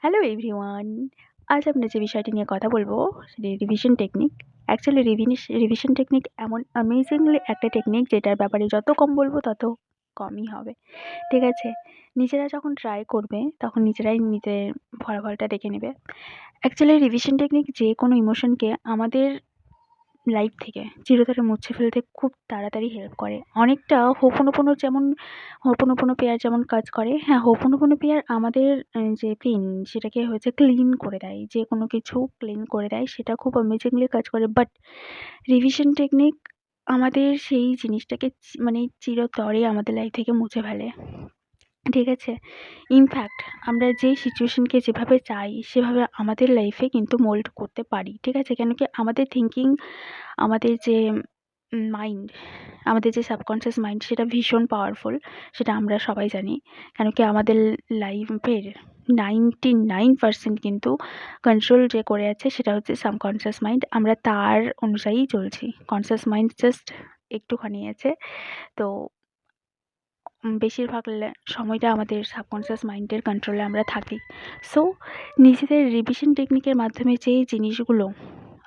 Hello everyone. আজ আমরা যে বিষয়টি নিয়ে কথা বলবো সেটি revision technique. Actually revision technique এমন অ্যামেজিংলি একটা টেকনিক যেটার ব্যাপারে যত কম বলবো তত কমই হবে। ঠিক আছে? নিজেরা যখন ট্রাই করবে তখন নিজেরাই নিজের ফলাফলটা দেখে নেবে। অ্যাকচুয়ালি রিভিশন টেকনিক যেকোনো ইমোশনকে আমাদের লাইফ থেকে চিরতরে মুছে ফেলতে খুব তাড়াতাড়ি হেল্প করে। অনেকটা হোপোনোপোনো যেমন হোপোনোপোনো পেয়ার যেমন কাজ করে, হ্যাঁ, হোপোনোপোনো পেয়ার আমাদের যে পেইন সেটাকে হচ্ছে ক্লিন করে দেয়। যেকোনো কিছু ক্লিন করে দেয়। সেটা খুব অ্যামেজিংলি কাজ করে। বাট রিভিশন টেকনিক আমাদের সেই জিনিসটাকে মানে চিরতরে আমাদের লাইফ থেকে মুছে ফেলে। ঠিক আছে? ইনফ্যাক্ট আমরা যে সিচুয়েশনকে যেভাবে চাই সেভাবে আমাদের লাইফে কিন্তু মোল্ড করতে পারি। ঠিক আছে? কেন কি আমাদের থিংকিং, আমাদের যে মাইন্ড, আমাদের যে সাবকনসিয়াস মাইন্ড সেটা ভীষণ পাওয়ারফুল। সেটা আমরা সবাই জানি। কেন কি আমাদের লাইফের 99% কিন্তু কন্ট্রোল যে করে আছে সেটা হচ্ছে সাবকনসিয়াস মাইন্ড। আমরা তার অনুযায়ীই চলছি। কনসিয়াস মাইন্ড জাস্ট একটুখানি আছে। তো বেশিরভাগ সময়টা আমাদের সাবকনসিয়াস মাইন্ডের কন্ট্রোলে আমরা থাকি। সো নিজেদের রিভিশন টেকনিকের মাধ্যমে যে জিনিসগুলো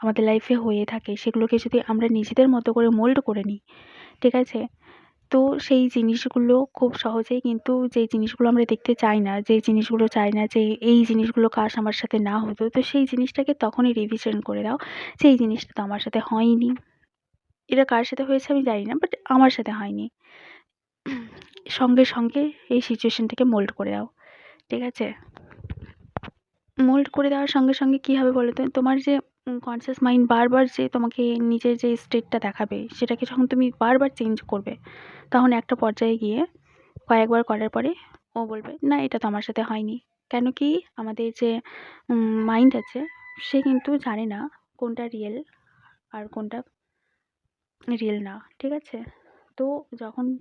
আমাদের লাইফে হয়ে থাকে সেগুলোকে যদি আমরা নিজেদের মতো করে মোল্ড করে নিই, ঠিক আছে? তো সেই জিনিসগুলো খুব সহজেই কিন্তু যেই জিনিসগুলো আমরা দেখতে চাই না, যেই জিনিসগুলো চাই না যে এই জিনিসগুলো কাশ আমার সাথে না হতো, তো সেই জিনিসটাকে তখনই রিভিশন করে দাও যে এই জিনিসটা তো আমার সাথে হয়নি। এটা কার সাথে হয়েছে আমি জানি না, বাট আমার সাথে হয়নি। সঙ্গে এই সিচুয়েশনটাকে মোল্ড করে দাও। ঠিক আছে? মোল্ড করে দেওয়ার সঙ্গে কী হবে বলো তো? তোমার যে কনসিয়াস মাইন্ড বারবার যে তোমাকে নিজের যে স্টেটটা দেখাবে, সেটাকে যখন তুমি বারবার চেঞ্জ করবে, তখন একটা পর্যায়ে গিয়ে কয়েকবার করার পরে ও বলবে, "না, এটা তো আমার সাথে হয়নি।" কেন কি? আমাদের যে মাইন্ড আছে, সে কিন্তু জানে না কোনটা রিয়েল আর কোনটা রিয়েল না। ঠিক আছে? তো যখন